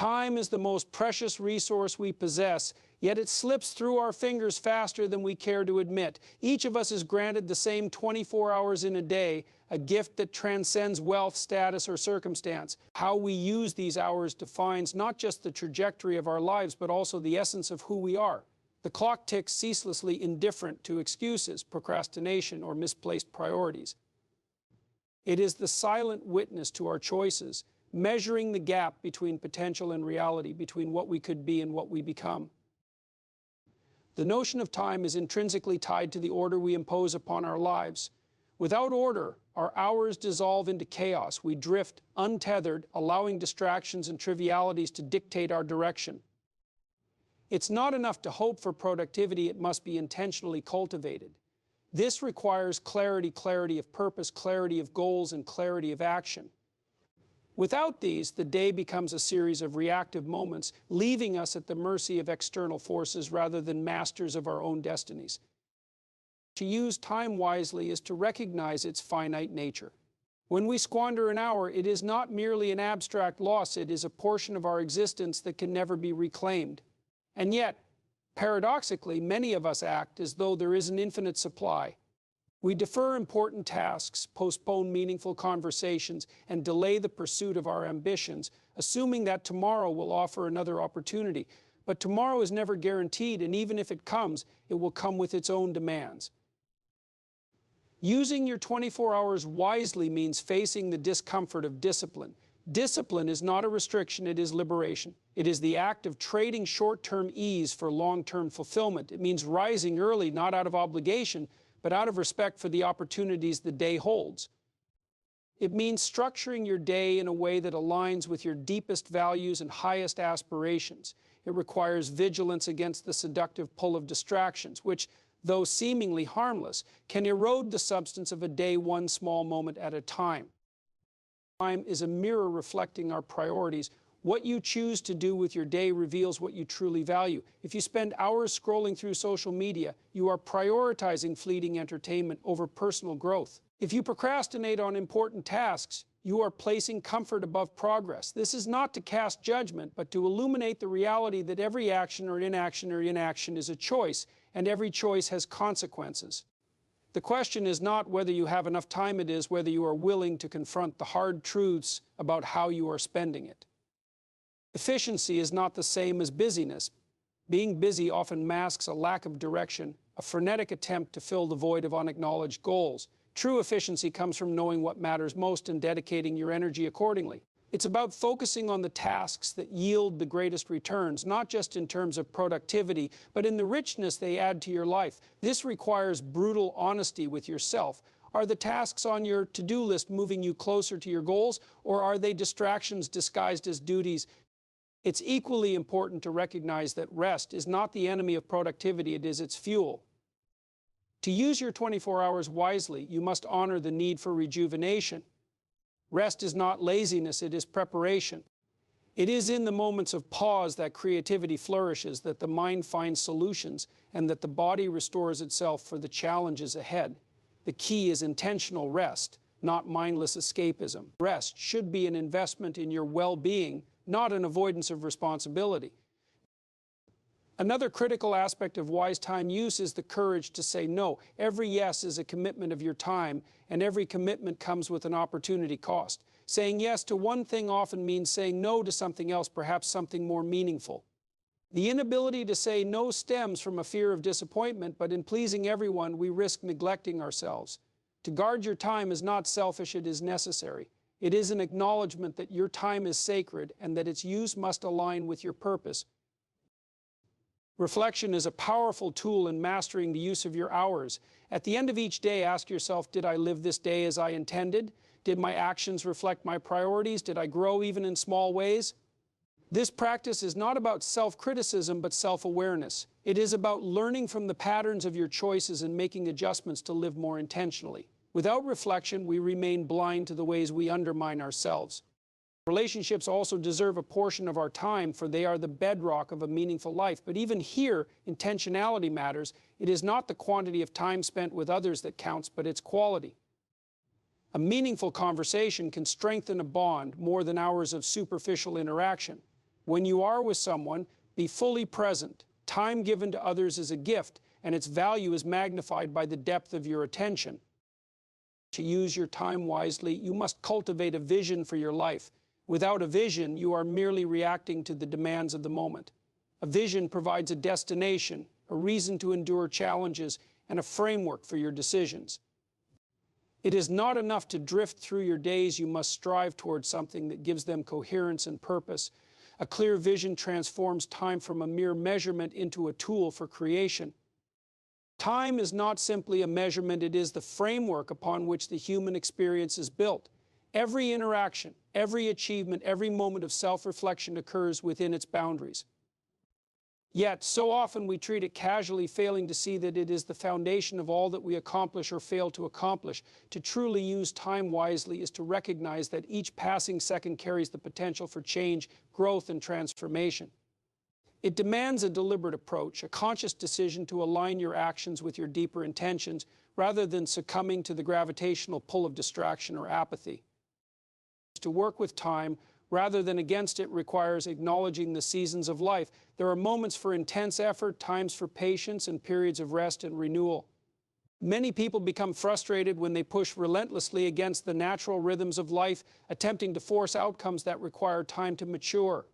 Time is the most precious resource we possess, yet it slips through our fingers faster than we care to admit. Each of us is granted the same 24 hours in a day, a gift that transcends wealth, status, or circumstance. How we use these hours defines not just the trajectory of our lives, but also the essence of who we are. The clock ticks ceaselessly, indifferent to excuses, procrastination, or misplaced priorities. It is the silent witness to our choices, measuring the gap between potential and reality, between what we could be and what we become. The notion of time is intrinsically tied to the order we impose upon our lives. Without order, our hours dissolve into chaos. We drift untethered, allowing distractions and trivialities to dictate our direction. It's not enough to hope for productivity, it must be intentionally cultivated. This requires clarity of purpose, clarity of goals, and clarity of action. Without these, the day becomes a series of reactive moments, leaving us at the mercy of external forces rather than masters of our own destinies. To use time wisely is to recognize its finite nature. When we squander an hour, it is not merely an abstract loss, it is a portion of our existence that can never be reclaimed. And yet, paradoxically, many of us act as though there is an infinite supply. We defer important tasks, postpone meaningful conversations, and delay the pursuit of our ambitions, assuming that tomorrow will offer another opportunity. But tomorrow is never guaranteed, and even if it comes, it will come with its own demands. Using your 24 hours wisely means facing the discomfort of discipline. Discipline is not a restriction, it is liberation. It is the act of trading short-term ease for long-term fulfillment. It means rising early, not out of obligation, but out of respect for the opportunities the day holds. It means structuring your day in a way that aligns with your deepest values and highest aspirations. It requires vigilance against the seductive pull of distractions, which, though seemingly harmless, can erode the substance of a day one small moment at a time. Time is a mirror reflecting our priorities. What you choose to do with your day reveals what you truly value. If you spend hours scrolling through social media, you are prioritizing fleeting entertainment over personal growth. If you procrastinate on important tasks, you are placing comfort above progress. This is not to cast judgment, but to illuminate the reality that every action or inaction is a choice, and every choice has consequences. The question is not whether you have enough time, it is whether you are willing to confront the hard truths about how you are spending it. Efficiency is not the same as busyness. Being busy often masks a lack of direction, a frenetic attempt to fill the void of unacknowledged goals. True efficiency comes from knowing what matters most and dedicating your energy accordingly. It's about focusing on the tasks that yield the greatest returns, not just in terms of productivity, but in the richness they add to your life. This requires brutal honesty with yourself. Are the tasks on your to-do list moving you closer to your goals, or are they distractions disguised as duties? It's equally important to recognize that rest is not the enemy of productivity, it is its fuel. To use your 24 hours wisely, you must honor the need for rejuvenation. Rest is not laziness, it is preparation. It is in the moments of pause that creativity flourishes, that the mind finds solutions, and that the body restores itself for the challenges ahead. The key is intentional rest, not mindless escapism. Rest should be an investment in your well-being, not an avoidance of responsibility. Another critical aspect of wise time use is the courage to say no. Every yes is a commitment of your time, and every commitment comes with an opportunity cost. Saying yes to one thing often means saying no to something else, perhaps something more meaningful. The inability to say no stems from a fear of disappointment, but in pleasing everyone, we risk neglecting ourselves. To guard your time is not selfish, it is necessary. It is an acknowledgement that your time is sacred and that its use must align with your purpose. Reflection is a powerful tool in mastering the use of your hours. At the end of each day, ask yourself, did I live this day as I intended? Did my actions reflect my priorities? Did I grow even in small ways? This practice is not about self-criticism, but self-awareness. It is about learning from the patterns of your choices and making adjustments to live more intentionally. Without reflection, we remain blind to the ways we undermine ourselves. Relationships also deserve a portion of our time, for they are the bedrock of a meaningful life. But even here, intentionality matters. It is not the quantity of time spent with others that counts, but its quality. A meaningful conversation can strengthen a bond more than hours of superficial interaction. When you are with someone, be fully present. Time given to others is a gift, and its value is magnified by the depth of your attention. To use your time wisely, you must cultivate a vision for your life. Without a vision, you are merely reacting to the demands of the moment. A vision provides a destination, a reason to endure challenges, and a framework for your decisions. It is not enough to drift through your days. You must strive towards something that gives them coherence and purpose. A clear vision transforms time from a mere measurement into a tool for creation. Time is not simply a measurement, it is the framework upon which the human experience is built. Every interaction, every achievement, every moment of self-reflection occurs within its boundaries. Yet, so often we treat it casually, failing to see that it is the foundation of all that we accomplish or fail to accomplish. To truly use time wisely is to recognize that each passing second carries the potential for change, growth, and transformation. It demands a deliberate approach, a conscious decision to align your actions with your deeper intentions, rather than succumbing to the gravitational pull of distraction or apathy. To work with time, rather than against it, requires acknowledging the seasons of life. There are moments for intense effort, times for patience, and periods of rest and renewal. Many people become frustrated when they push relentlessly against the natural rhythms of life, attempting to force outcomes that require time to mature.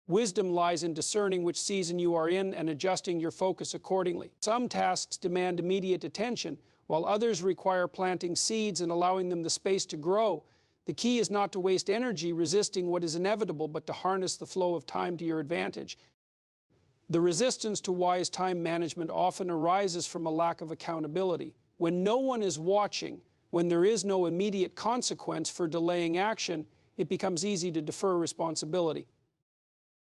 Wisdom lies in discerning which season you are in and adjusting your focus accordingly. Some tasks demand immediate attention, while others require planting seeds and allowing them the space to grow. The key is not to waste energy resisting what is inevitable, but to harness the flow of time to your advantage. The resistance to wise time management often arises from a lack of accountability. When no one is watching, when there is no immediate consequence for delaying action, it becomes easy to defer responsibility.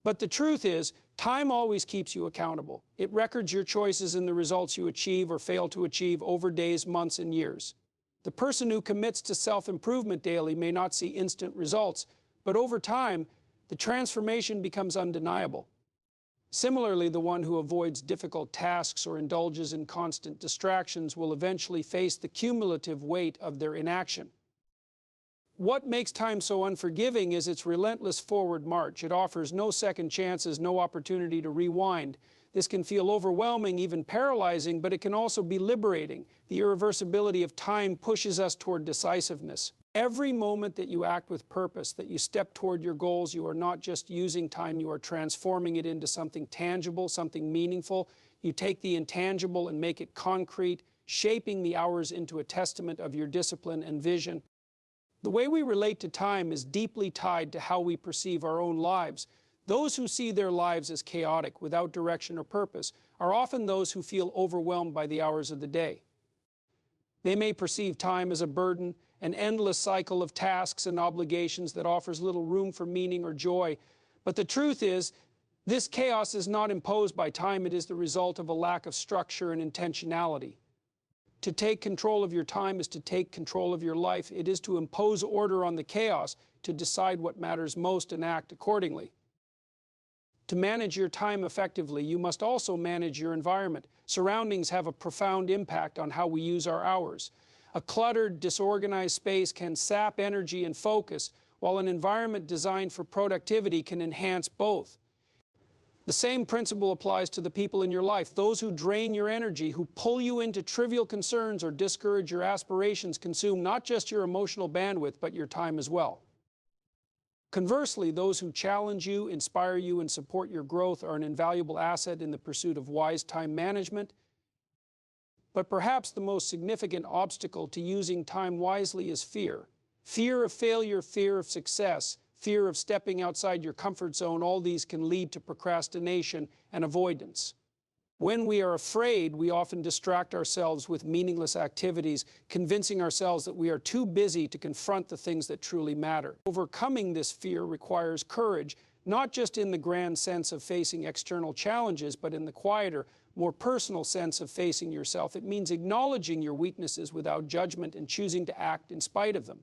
But the truth is, time always keeps you accountable. It records your choices and the results you achieve or fail to achieve over days, months, and years. The person who commits to self-improvement daily may not see instant results, but over time, the transformation becomes undeniable. Similarly, the one who avoids difficult tasks or indulges in constant distractions will eventually face the cumulative weight of their inaction. What makes time so unforgiving is its relentless forward march. It offers no second chances, no opportunity to rewind. This can feel overwhelming, even paralyzing, but it can also be liberating. The irreversibility of time pushes us toward decisiveness. Every moment that you act with purpose, that you step toward your goals, you are not just using time, you are transforming it into something tangible, something meaningful. You take the intangible and make it concrete, shaping the hours into a testament of your discipline and vision. The way we relate to time is deeply tied to how we perceive our own lives. Those who see their lives as chaotic, without direction or purpose, are often those who feel overwhelmed by the hours of the day. They may perceive time as a burden, an endless cycle of tasks and obligations that offers little room for meaning or joy. But the truth is, this chaos is not imposed by time, it is the result of a lack of structure and intentionality. To take control of your time is to take control of your life. It is to impose order on the chaos, to decide what matters most and act accordingly. To manage your time effectively, you must also manage your environment. Surroundings have a profound impact on how we use our hours. A cluttered, disorganized space can sap energy and focus, while an environment designed for productivity can enhance both. The same principle applies to the people in your life. Those who drain your energy, who pull you into trivial concerns or discourage your aspirations, consume not just your emotional bandwidth, but your time as well. Conversely, those who challenge you, inspire you, and support your growth are an invaluable asset in the pursuit of wise time management. But perhaps the most significant obstacle to using time wisely is fear. Fear of failure, fear of success, fear of stepping outside your comfort zone. All these can lead to procrastination and avoidance. When we are afraid, we often distract ourselves with meaningless activities, convincing ourselves that we are too busy to confront the things that truly matter. Overcoming this fear requires courage, not just in the grand sense of facing external challenges, but in the quieter, more personal sense of facing yourself. It means acknowledging your weaknesses without judgment and choosing to act in spite of them.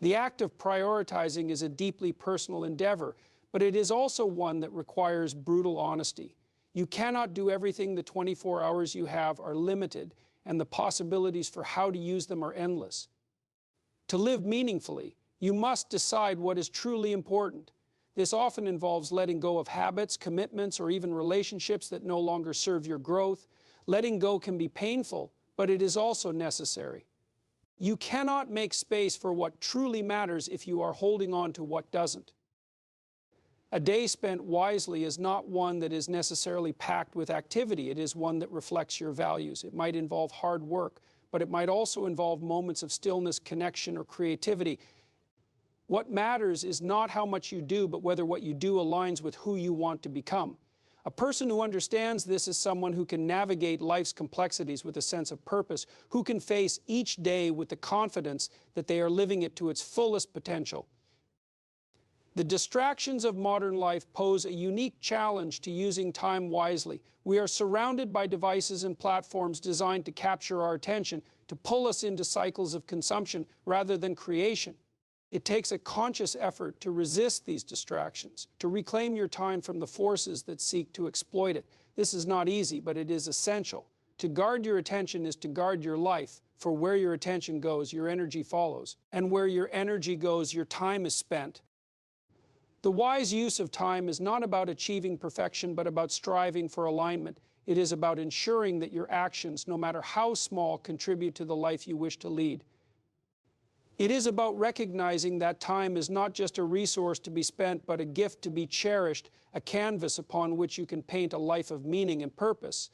The act of prioritizing is a deeply personal endeavor, but it is also one that requires brutal honesty. You cannot do everything. The 24 hours you have are limited, and the possibilities for how to use them are endless. To live meaningfully, you must decide what is truly important. This often involves letting go of habits, commitments, or even relationships that no longer serve your growth. Letting go can be painful, but it is also necessary. You cannot make space for what truly matters if you are holding on to what doesn't. A day spent wisely is not one that is necessarily packed with activity. It is one that reflects your values. It might involve hard work, but it might also involve moments of stillness, connection, or creativity. What matters is not how much you do, but whether what you do aligns with who you want to become. A person who understands this is someone who can navigate life's complexities with a sense of purpose, who can face each day with the confidence that they are living it to its fullest potential. The distractions of modern life pose a unique challenge to using time wisely. We are surrounded by devices and platforms designed to capture our attention, to pull us into cycles of consumption rather than creation. It takes a conscious effort to resist these distractions, to reclaim your time from the forces that seek to exploit it. This is not easy, but it is essential. To guard your attention is to guard your life, for where your attention goes, your energy follows. And where your energy goes, your time is spent. The wise use of time is not about achieving perfection, but about striving for alignment. It is about ensuring that your actions, no matter how small, contribute to the life you wish to lead. It is about recognizing that time is not just a resource to be spent, but a gift to be cherished, a canvas upon which you can paint a life of meaning and purpose.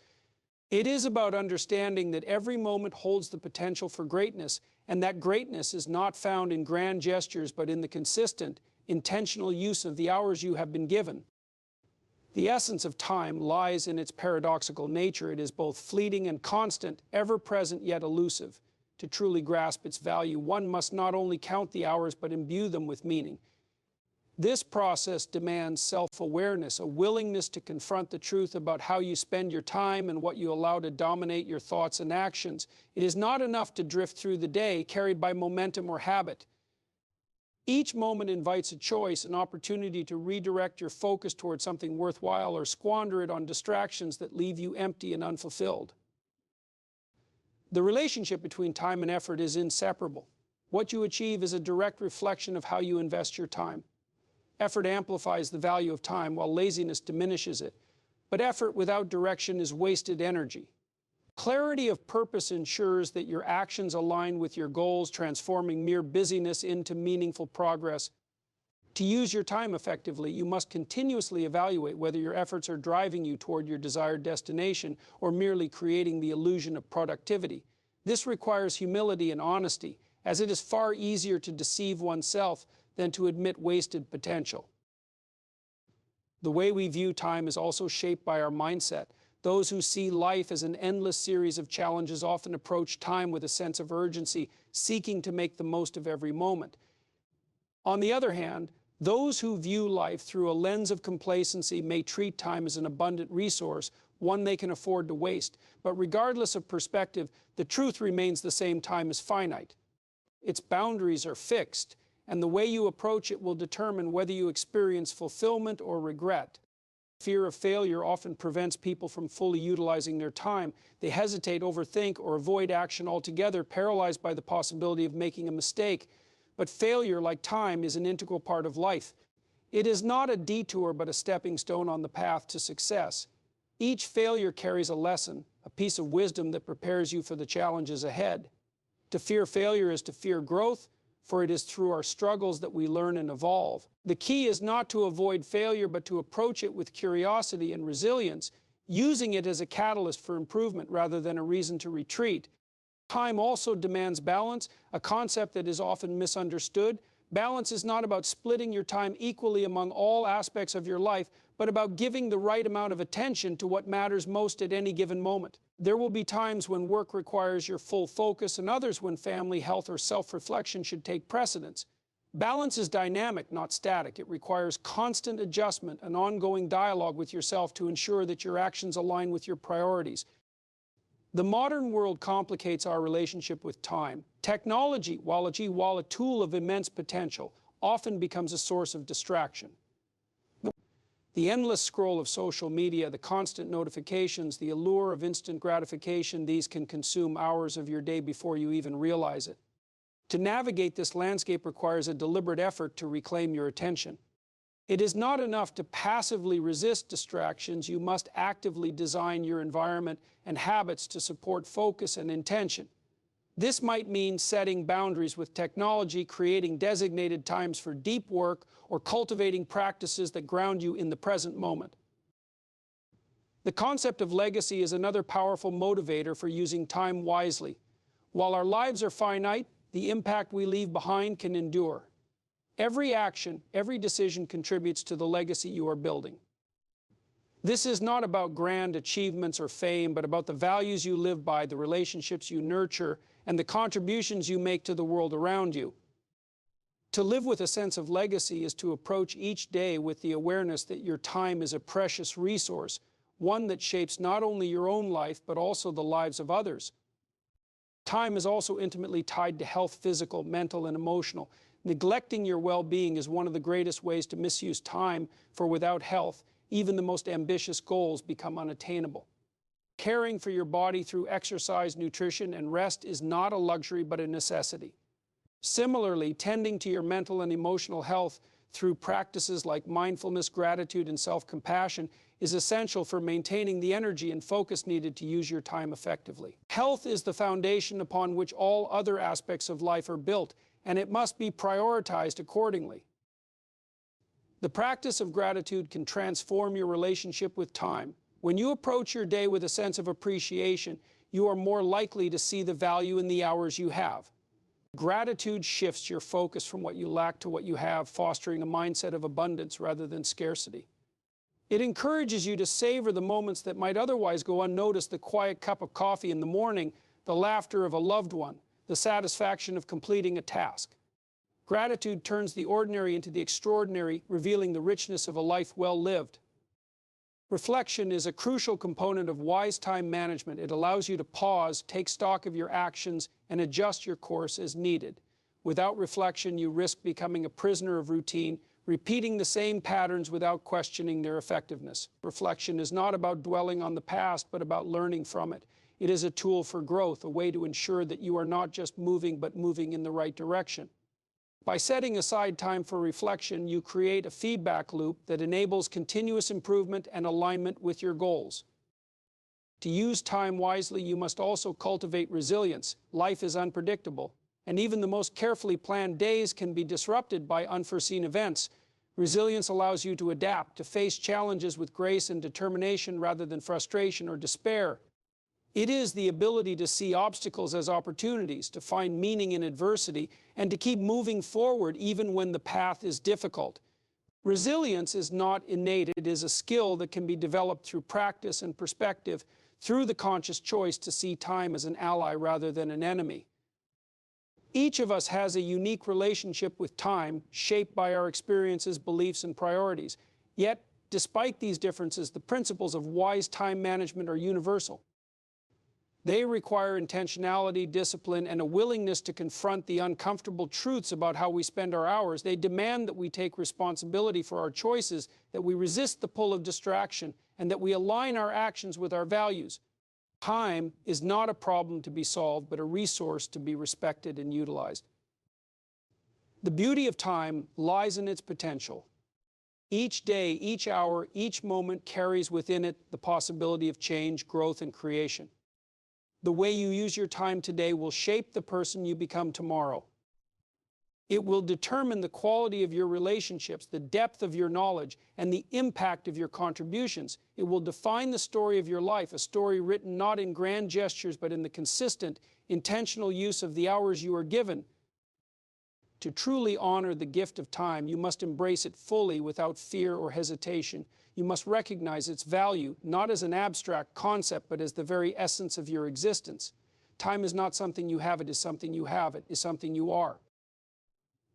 It is about understanding that every moment holds the potential for greatness, and that greatness is not found in grand gestures, but in the consistent, intentional use of the hours you have been given. The essence of time lies in its paradoxical nature. It is both fleeting and constant, ever present yet elusive. To truly grasp its value, one must not only count the hours, but imbue them with meaning. This process demands self-awareness, a willingness to confront the truth about how you spend your time and what you allow to dominate your thoughts and actions. It is not enough to drift through the day, carried by momentum or habit. Each moment invites a choice, an opportunity to redirect your focus towards something worthwhile or squander it on distractions that leave you empty and unfulfilled. The relationship between time and effort is inseparable. What you achieve is a direct reflection of how you invest your time. Effort amplifies the value of time, while laziness diminishes it. But effort without direction is wasted energy. Clarity of purpose ensures that your actions align with your goals, transforming mere busyness into meaningful progress. To use your time effectively, you must continuously evaluate whether your efforts are driving you toward your desired destination or merely creating the illusion of productivity. This requires humility and honesty, as it is far easier to deceive oneself than to admit wasted potential. The way we view time is also shaped by our mindset. Those who see life as an endless series of challenges often approach time with a sense of urgency, seeking to make the most of every moment. On the other hand, those who view life through a lens of complacency may treat time as an abundant resource, one they can afford to waste. But regardless of perspective, the truth remains the same: time is finite. Its boundaries are fixed, and the way you approach it will determine whether you experience fulfillment or regret. Fear of failure often prevents people from fully utilizing their time. They hesitate, overthink, or avoid action altogether, paralyzed by the possibility of making a mistake. But failure, like time, is an integral part of life. It is not a detour, but a stepping stone on the path to success. Each failure carries a lesson, a piece of wisdom that prepares you for the challenges ahead. To fear failure is to fear growth, for it is through our struggles that we learn and evolve. The key is not to avoid failure, but to approach it with curiosity and resilience, using it as a catalyst for improvement rather than a reason to retreat. Time also demands balance, a concept that is often misunderstood. Balance is not about splitting your time equally among all aspects of your life, but about giving the right amount of attention to what matters most at any given moment. There will be times when work requires your full focus, and others when family, health, or self-reflection should take precedence. Balance is dynamic, not static. It requires constant adjustment, an ongoing dialogue with yourself to ensure that your actions align with your priorities. The modern world complicates our relationship with time. Technology, while a tool of immense potential, often becomes a source of distraction. The endless scroll of social media, the constant notifications, the allure of instant gratification, these can consume hours of your day before you even realize it. To navigate this landscape requires a deliberate effort to reclaim your attention. It is not enough to passively resist distractions. You must actively design your environment and habits to support focus and intention. This might mean setting boundaries with technology, creating designated times for deep work, or cultivating practices that ground you in the present moment. The concept of legacy is another powerful motivator for using time wisely. While our lives are finite, the impact we leave behind can endure. Every action, every decision contributes to the legacy you are building. This is not about grand achievements or fame, but about the values you live by, the relationships you nurture, and the contributions you make to the world around you. To live with a sense of legacy is to approach each day with the awareness that your time is a precious resource, one that shapes not only your own life, but also the lives of others. Time is also intimately tied to health, physical, mental, and emotional. Neglecting your well-being is one of the greatest ways to misuse time, for without health, even the most ambitious goals become unattainable. Caring for your body through exercise, nutrition, and rest is not a luxury but a necessity. Similarly, tending to your mental and emotional health through practices like mindfulness, gratitude, and self-compassion is essential for maintaining the energy and focus needed to use your time effectively. Health is the foundation upon which all other aspects of life are built, and it must be prioritized accordingly. The practice of gratitude can transform your relationship with time. When you approach your day with a sense of appreciation, you are more likely to see the value in the hours you have. Gratitude shifts your focus from what you lack to what you have, fostering a mindset of abundance rather than scarcity. It encourages you to savor the moments that might otherwise go unnoticed: the quiet cup of coffee in the morning, the laughter of a loved one, the satisfaction of completing a task. Gratitude turns the ordinary into the extraordinary, revealing the richness of a life well lived. Reflection is a crucial component of wise time management. It allows you to pause, take stock of your actions, and adjust your course as needed. Without reflection, you risk becoming a prisoner of routine, repeating the same patterns without questioning their effectiveness. Reflection is not about dwelling on the past, but about learning from it. It is a tool for growth, a way to ensure that you are not just moving, but moving in the right direction. By setting aside time for reflection, you create a feedback loop that enables continuous improvement and alignment with your goals. To use time wisely, you must also cultivate resilience. Life is unpredictable, and even the most carefully planned days can be disrupted by unforeseen events. Resilience allows you to adapt, to face challenges with grace and determination rather than frustration or despair. It is the ability to see obstacles as opportunities, to find meaning in adversity, and to keep moving forward even when the path is difficult. Resilience is not innate. It is a skill that can be developed through practice and perspective, through the conscious choice to see time as an ally rather than an enemy. Each of us has a unique relationship with time, shaped by our experiences, beliefs, and priorities. Yet, despite these differences, the principles of wise time management are universal. They require intentionality, discipline, and a willingness to confront the uncomfortable truths about how we spend our hours. They demand that we take responsibility for our choices, that we resist the pull of distraction, and that we align our actions with our values. Time is not a problem to be solved, but a resource to be respected and utilized. The beauty of time lies in its potential. Each day, each hour, each moment carries within it the possibility of change, growth, and creation. The way you use your time today will shape the person you become tomorrow. It will determine the quality of your relationships, the depth of your knowledge, and the impact of your contributions. It will define the story of your life, a story written not in grand gestures, but in the consistent, intentional use of the hours you are given. To truly honor the gift of time, you must embrace it fully without fear or hesitation. You must recognize its value, not as an abstract concept, but as the very essence of your existence. Time is not something you have, it is something you have, it is something you are.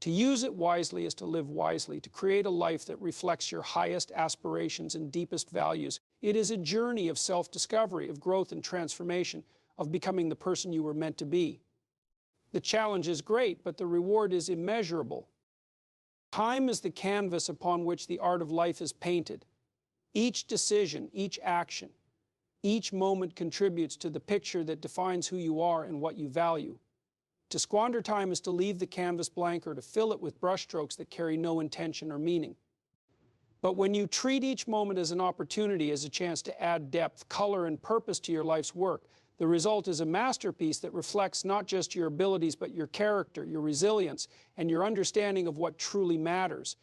To use it wisely is to live wisely, to create a life that reflects your highest aspirations and deepest values. It is a journey of self-discovery, of growth and transformation, of becoming the person you were meant to be. The challenge is great, but the reward is immeasurable. Time is the canvas upon which the art of life is painted. Each decision, each action, each moment contributes to the picture that defines who you are and what you value. To squander time is to leave the canvas blank or to fill it with brushstrokes that carry no intention or meaning. But when you treat each moment as an opportunity, as a chance to add depth, color, and purpose to your life's work, the result is a masterpiece that reflects not just your abilities, but your character, your resilience, and your understanding of what truly matters.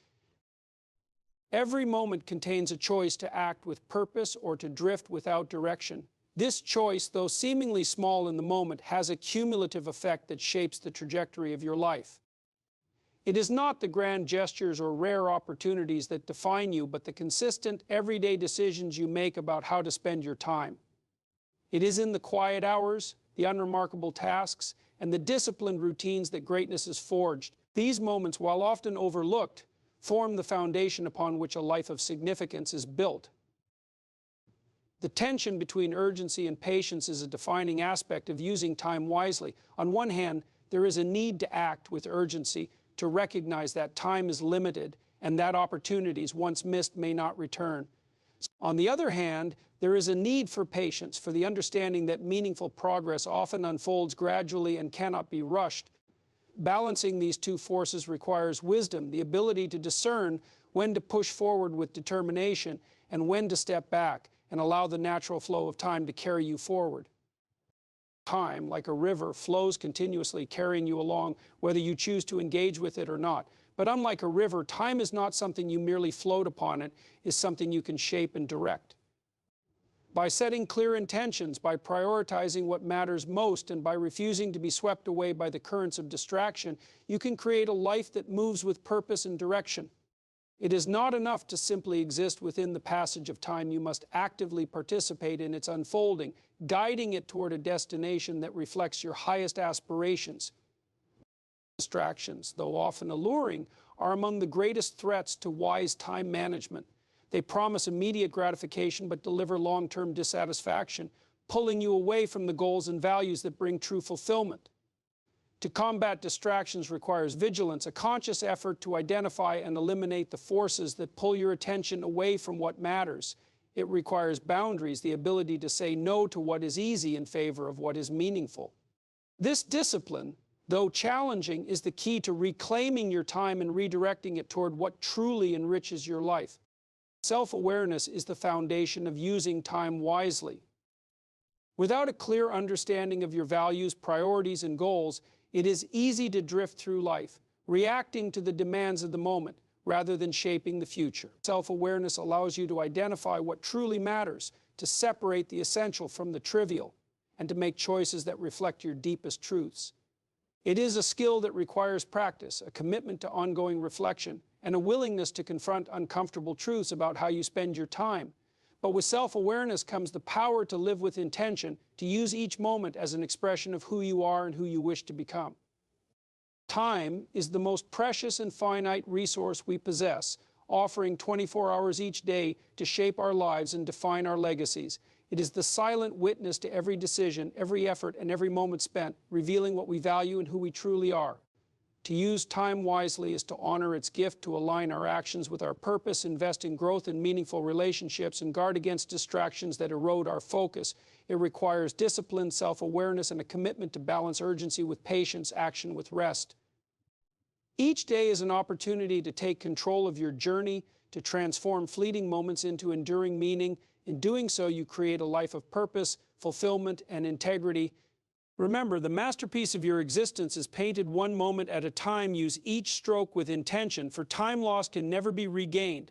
Every moment contains a choice to act with purpose or to drift without direction. This choice, though seemingly small in the moment, has a cumulative effect that shapes the trajectory of your life. It is not the grand gestures or rare opportunities that define you, but the consistent, everyday decisions you make about how to spend your time. It is in the quiet hours, the unremarkable tasks, and the disciplined routines that greatness is forged. These moments, while often overlooked, form the foundation upon which a life of significance is built. The tension between urgency and patience is a defining aspect of using time wisely. On one hand, there is a need to act with urgency, to recognize that time is limited and that opportunities, once missed, may not return. On the other hand, there is a need for patience, for the understanding that meaningful progress often unfolds gradually and cannot be rushed. Balancing these two forces requires wisdom, the ability to discern when to push forward with determination and when to step back and allow the natural flow of time to carry you forward. Time, like a river, flows continuously, carrying you along, whether you choose to engage with it or not. But unlike a river, time is not something you merely float upon. It is something you can shape and direct. By setting clear intentions, by prioritizing what matters most, and by refusing to be swept away by the currents of distraction, you can create a life that moves with purpose and direction. It is not enough to simply exist within the passage of time. You must actively participate in its unfolding, guiding it toward a destination that reflects your highest aspirations. Distractions, though often alluring, are among the greatest threats to wise time management. They promise immediate gratification but deliver long-term dissatisfaction, pulling you away from the goals and values that bring true fulfillment. To combat distractions requires vigilance, a conscious effort to identify and eliminate the forces that pull your attention away from what matters. It requires boundaries, the ability to say no to what is easy in favor of what is meaningful. This discipline, though challenging, is the key to reclaiming your time and redirecting it toward what truly enriches your life. Self-awareness is the foundation of using time wisely. Without a clear understanding of your values, priorities, and goals, it is easy to drift through life, reacting to the demands of the moment rather than shaping the future. Self-awareness allows you to identify what truly matters, to separate the essential from the trivial, and to make choices that reflect your deepest truths. It is a skill that requires practice, a commitment to ongoing reflection, and a willingness to confront uncomfortable truths about how you spend your time. But with self-awareness comes the power to live with intention, to use each moment as an expression of who you are and who you wish to become. Time is the most precious and finite resource we possess, offering 24 hours each day to shape our lives and define our legacies. It is the silent witness to every decision, every effort, and every moment spent, revealing what we value and who we truly are. To use time wisely is to honor its gift, to align our actions with our purpose, invest in growth and meaningful relationships, and guard against distractions that erode our focus. It requires discipline, self-awareness, and a commitment to balance urgency with patience, action with rest. Each day is an opportunity to take control of your journey, to transform fleeting moments into enduring meaning. In doing so, you create a life of purpose, fulfillment, and integrity. Remember, the masterpiece of your existence is painted one moment at a time. Use each stroke with intention, for time lost can never be regained.